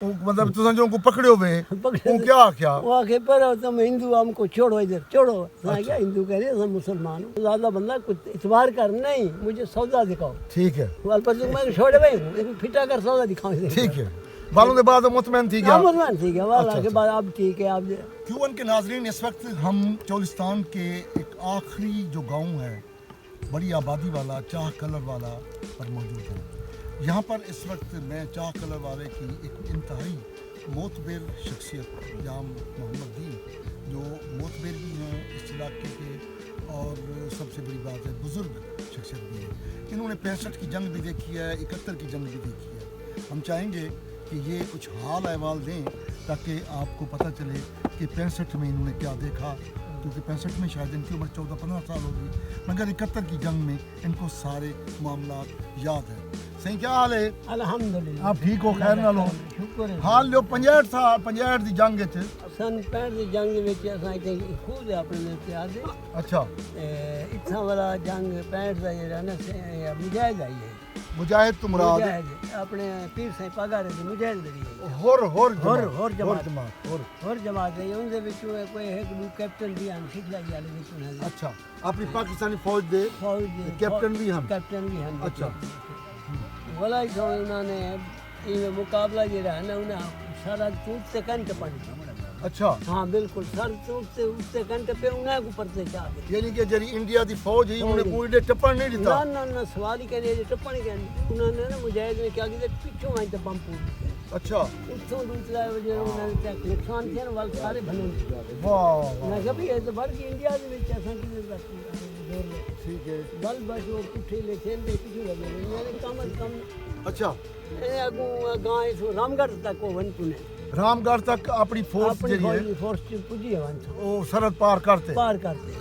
मतलब तुसां जो को पकड़ियो वे वो क्या आख्या वो आखे पर तुम हिंदू हमको छोड़ो इधर छोड़ो। क्या हिंदू कह रहे हम मुसलमान हूँ ज्यादा बंदा कुछ इतबार कर नहीं मुझे सौदा दिखाओ। ठीक है वाल पर मैं छोड़े भाई फिटा कर सौदा दिखाओ। ठीक है वालों के बाद मुतमैन थी गया मुतमैन थी गया वाला के बाद अब ठीक है अब क्यून के नाजरीन इस वक्त हम चोलिस्तान के एक आखिरी जो गांव है बड़ी आबादी वाला चाह कलर वाला पर मौजूद है। यहाँ पर इस वक्त मैं चाह कलर वाले की एक इंतहाई मोतबर शख्सियत जाम मोहम्मद दीन जो मोतबर भी हैं इस इलाके के और सबसे बड़ी बात है बुज़ुर्ग शख्सियत भी है। इन्होंने 65 की जंग भी देखी है 71 की जंग भी देखी है। हम चाहेंगे कि ये कुछ हाल अहवाल दें ताकि आपको पता चले कि 65 में इन्होंने क्या देखा क्योंकि 65 में शायद इनकी उम्र 14-15 साल होगी मगर 71 की जंग में इनको सारे मामला याद है। सही क्या हाल है अल्हम्दुलिल्लाह आप ठीक हो खैर नाल हो शुक्र है हाल जो 65 दी जंग च सन 65 ਦੀ ਜੰਗ ਵਿੱਚ ਅਸਾਂ ਇੱਥੇ ਖੂਦ ਆਪਣੇ ਦੇ ਤੇ ਆਦੇ अच्छा ਇੱਥਾਂ ਵਾਲਾ ਜੰਗ 65 ਦਾ ਜਿਹੜਾ ਨਾ ਮੁਜਾਹਿਦ ਆਈ ਹੈ मुजाहिद तो मुराद अपने पीर साईं पागारे दी मुजाहिद लड़ी है होर जमात होर जमात है उनके विचों कोई एक दो कैप्टन भी हम सिखलाई वाले विचों है। अच्छा अपनी पाकिस्तानी फौज दे कैप्टन भी हम अच्छा वाला ही तो उन्होंने ये मुकाबला जो है ना उन्हें सारा टूट से कंट पड़ी अच्छा हाँ बिल्कुल सर टूट से उससे कंट पे उन्हें को परते चाह यानी कि जरी इंडिया दी फौज ही उन्हें पूरी दे टप्पण नहीं दिता ना सवाल ही कहने टप्पण ही कहने उन्होंने ना मुजाहिद ने क्या किया पीछे वहीं तक बम पूरी अच्छा इतों दूसरा वजह उन्होंने तक नुकसान थे ना वाल सारे भले वाह मैं कभी ये तो बढ़ के इंडिया के ਵਿੱਚ असां किसे ठीक है बल बस वो पुठे लेके दे पीछे लगे मैंने कम से कम अच्छा ए अगू गांव सो रामगढ़ तक को वन पुणे रामगढ़ तक अपनी फोर्स जरी है फोर्स पुजी है वन ओ सरहद पार करते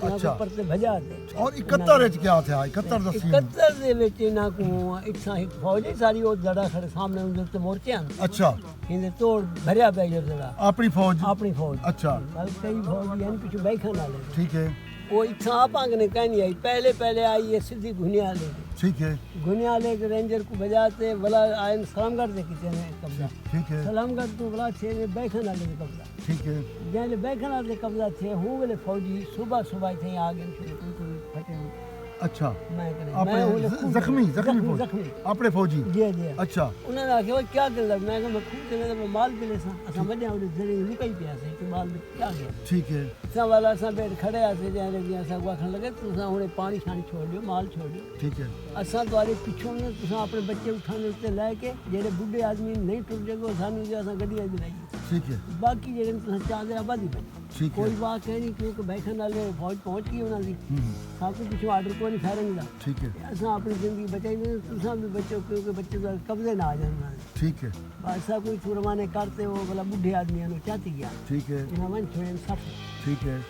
अच्छा पर से भजा दे और 71 ਵਿੱਚ क्या था 71 ਦਾ ਸੀਨ 71 ਦੇ ਵਿੱਚ ਇਹਨਾਂ ਕੋ ਇੱਥਾ ਇੱਕ ਫੌਜ ਸਾਰੀ ਉਹ ਜੜਾ ਖੜੇ ਸਾਹਮਣੇ ਉਹਦੇ ਤੇ ਮੋਰਚੇ ਹਨ अच्छा ਇਹਦੇ ਤੋੜ ਭਰਿਆ ਪਿਆ ਜਿਹੜਾ अपनी फौज अच्छा बल कई फौज यानी पीछे बैठन वाले ठीक है वो इतना पांग ने कहनी आई पहले आई है सीधी घुनिया ले ठीक है घुनिया ले के रेंजर को बजाते वाला आयन सलामगढ़ दे किते ने कब्जा ठीक है सलामगढ़ तो वाला छे बैठन वाले कब्जा ठीक है जैसे बैठन वाले कब्जा थे हूं वाले फौजी सुबह थे आ गए कोई फटे अच्छा मैं अपने जख्मी अपने फौजी जी अच्छा उन्होंने आखे वो क्या कर मैं मैं खूब चले मैं माल पे ले सा असा मजा उड़े जरे लुकाई पिया से कि माल में क्या गया ठीक है सा वाला सा बैठ खड़े आसे जाने दिया सा वाखन लगे तुसा हुने पानी छानी छोड़ दियो माल छोड़ दियो ठीक है असा तुम्हारे पिछों ने तुसा अपने बच्चे उठाने उत्ते लेके जेड़े बुढ़े आदमी नहीं टुट जागो सानू जो असा गड्डी दिलाई ठीक है बाकी जेड़े तुसा चाहते आबादी पे ठीक कोई बात है नहीं क्योंकि बैठन वाले फौज पहुंच गई उन्हां दी सब कुछ पिछों आर्डर को नहीं फायरिंग दा ठीक है असा अपनी जिंदगी बचाई नहीं तुसा भी बच्चों क्योंकि बच्चे तो कब्जे ना आ जाना ठीक है ऐसा कोई चुरमाने करते हो बोला बुढ़े आदमी ने चाहती गया ठीक है इन्हां मन छोड़े सब ठीक है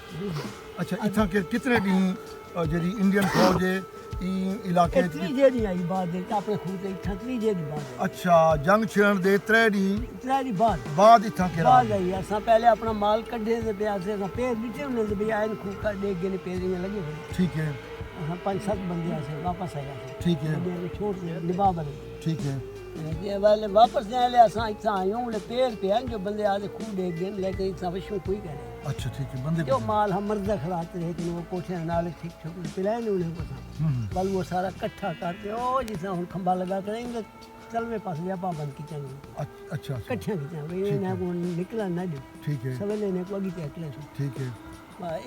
अच्छा इतना के कितने दिन जरी इंडियन फौज है ई इलाके इतनी जेडी आई बात है अपने खुद से इतनी जेडी बात है अच्छा जंग छिड़न दे 3 दिन बाद इतना के बाद आई असा पहले अपना माल कढे से पे से पैर नीचे होने से भी आयन खूब का देख गए पैर में लगे ठीक है हम 5-7 बंदे से वापस आया ठीक है मेरे छोड़ के निभा बने ठीक है ये वाले वापस जाने ले असा इतना आयो ले पैर पे जो बंदे आते खूब देख गए लेकिन इतना विश्व कोई करे अच्छा ठीक है बंदे जो माल हम मर्दा खड़ाते रहे कि वो कोठे नाले ठीक ठीक पिलाए नहीं उन्हें को बल वो सारा इकट्ठा करते ओ जिसा हम खंबा लगा करेंगे चल में पास व्यापा बंद की चल अच्छा इकट्ठा की भाई ना को निकला ना दे ठीक है सवेले ने को अगी पे अकले ठीक है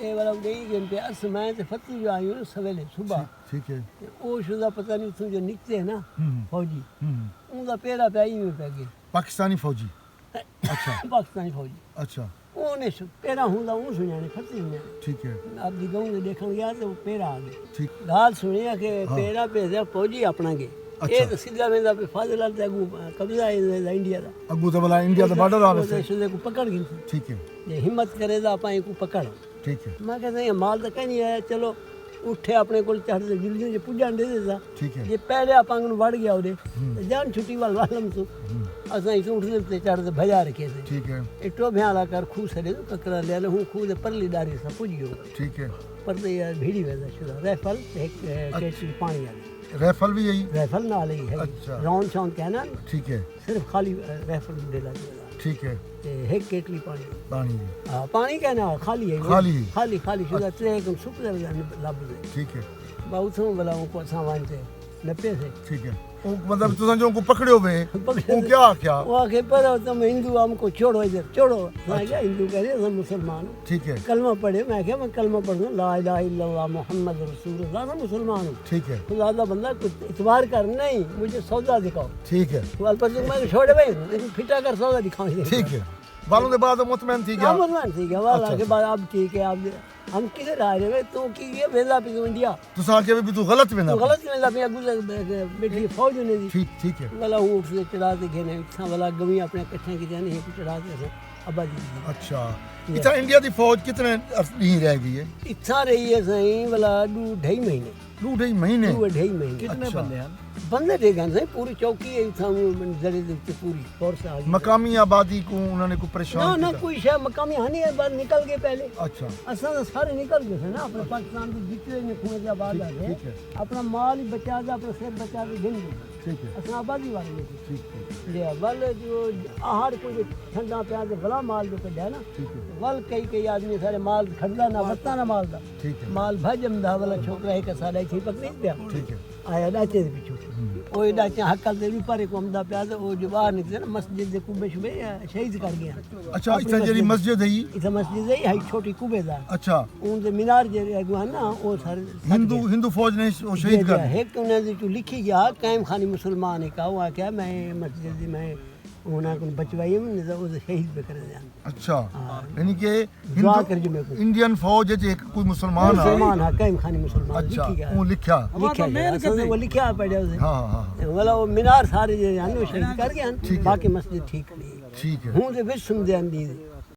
ए वाला गई गेम पे अस मैं ते फती जो आई सवेले सुबह ठीक है ओ शुदा पता नहीं तू जो निकते है ना फौजी उनका पेरा पे आई में पे गए पाकिस्तानी फौजी अच्छा पाकिस्तानी फौजी अच्छा ओने पेरा हुंदा ऊ सुनाने फती ने ठीक है आप दी गांव में देखन गया तो पेरा आ गए ठीक गाल सुनिया के पेरा पे से फौजी अपना के ये तो सीधा वेंदा पे फाजिल ते अगू कब्जा है इंडिया दा अगू तो वाला इंडिया दा बॉर्डर आवे से शुदा को पकड़ गई ठीक है ये हिम्मत करे दा अपन को पकड़ ठीक है मैं कहता ये माल तो कहीं नहीं आया चलो उठे अपने को चढ़ से जल्दी पुजान दे देता ठीक है ये पहले आप आंगन बढ़ गया उधे जान छुट्टी वाल वालम तो असा इस उठने पे चढ़ से भजा रखे थे ठीक है इटो भयाला कर खू सरे तो ककरा ले हूं खू दे परली डारी सा पुजियो ठीक है पर तो यार भीड़ी वेदा शुरू राइफल एक केटली पानी वाली राइफल भी यही राइफल ना ले है अच्छा राउंड शाउंड कहना ठीक है सिर्फ खाली राइफल डेला ٹھیک ہے ایک کیٹلی پانی پانی ہاں پانی کہنا خالی ہے خالی خالی شدہ ترے کم سپ دے لب دے ٹھیک ہے بہت سو بلا کو اساں وانتے نپے سے ٹھیک ہے مطلب تساں جو کو پکڑے ہوئے وہ کیا وہ کہ پر تم ہندو ہم کو چھوڑو ادھر چھوڑو میں کہا ہندو کہہ رہے ہم مسلمان ہوں ٹھیک ہے کلمہ پڑھے میں کہا میں کلمہ پڑھوں لا الہ الا اللہ محمد رسول اللہ میں مسلمان ہوں ٹھیک ہے خدا بندہ کچھ اعتبار کر نہیں مجھے سودا دکھاؤ ٹھیک ہے پر میں چھوڑے بھائی پھٹا کر سودا دکھاؤں ٹھیک ہے والوں کے بعد مطمئن تھی گیا مطمئن تھی گیا والا کے بعد اب ٹھیک ہے اب ہم کدھر آ رہے ہیں تو کی یہ ویلا پہ انڈیا تو سال کے بھی تو غلط میں نہ غلط ویلا پہ گزر بیٹھی فوج نے دی ٹھیک ہے والا اونٹ سے چڑھا کے گھنے تھا والا گوی اپنے کٹھے کی جانے ہے چڑھا کے ابا جی اچھا اتنا انڈیا دی فوج کتنے نہیں رہ گئی ہے اتنا رہی ہے سہیں والا 2.5 مہینے 2.5 مہینے 2.5 مہینے کتنے بندے ہیں بندے دے گئے سہیں پوری چوکی ہے تھا زڑے دے پوری فورس آ گئی مقامی آبادی کو انہوں نے کوئی پریشان نہ کوئی شے مقامی ہانی ہے بعد نکل گئے پہلے اچھا اصل سارے نکل گئے نا اپنے پاکستان کے جتنے میں کنویں کے آباد آ گئے اپنا مال ہی بچا دیا اپنا سر بچا کے گن گئے ٹھیک ہے اصل آبادی والے لے ٹھیک لیا ول جو آہار کو جو ٹھنڈا پیا کے بڑا مال جو کڈیا نا ول کئی آدمی سارے مال کھڑدا نہ وتا نہ مال دا ٹھیک ہے مال بھجم دا والا چھوکرا ہے کہ سارا تھی پک نہیں پیا ٹھیک ہے آیا ڈاچے دے پیچھے وہ ڈاچے حقل دے بھی پارے کو امدا پیا تے وہ جو باہر نکلے نا مسجد دے کوبے شبے شہید کر گیا اچھا اس جڑی مسجد ہے اس مسجد ہے ہی چھوٹی کوبے دا اچھا اون دے مینار جے اگوا نا وہ سارے ہندو فوج نے وہ شہید کر ہے کہ انہوں نے جو لکھی گیا قائم خانی مسلمان ہے کہا ہوا کیا میں مسجد میں انہاں کو بچوائی میں وہ شہید بھی کر دیا اچھا یعنی کہ دعا کر جو میں کو انڈین فوج ہے کوئی مسلمان مسلمان ہے قائم خانی مسلمان اچھا لکھی گیا وہ لکھا وہ لکھا پڑھا اسے ہاں والا وہ مینار سارے جو وہ شہید کر گیا باقی مسجد ٹھیک نہیں ٹھیک ہے ہوں دے وچ سمجھان دی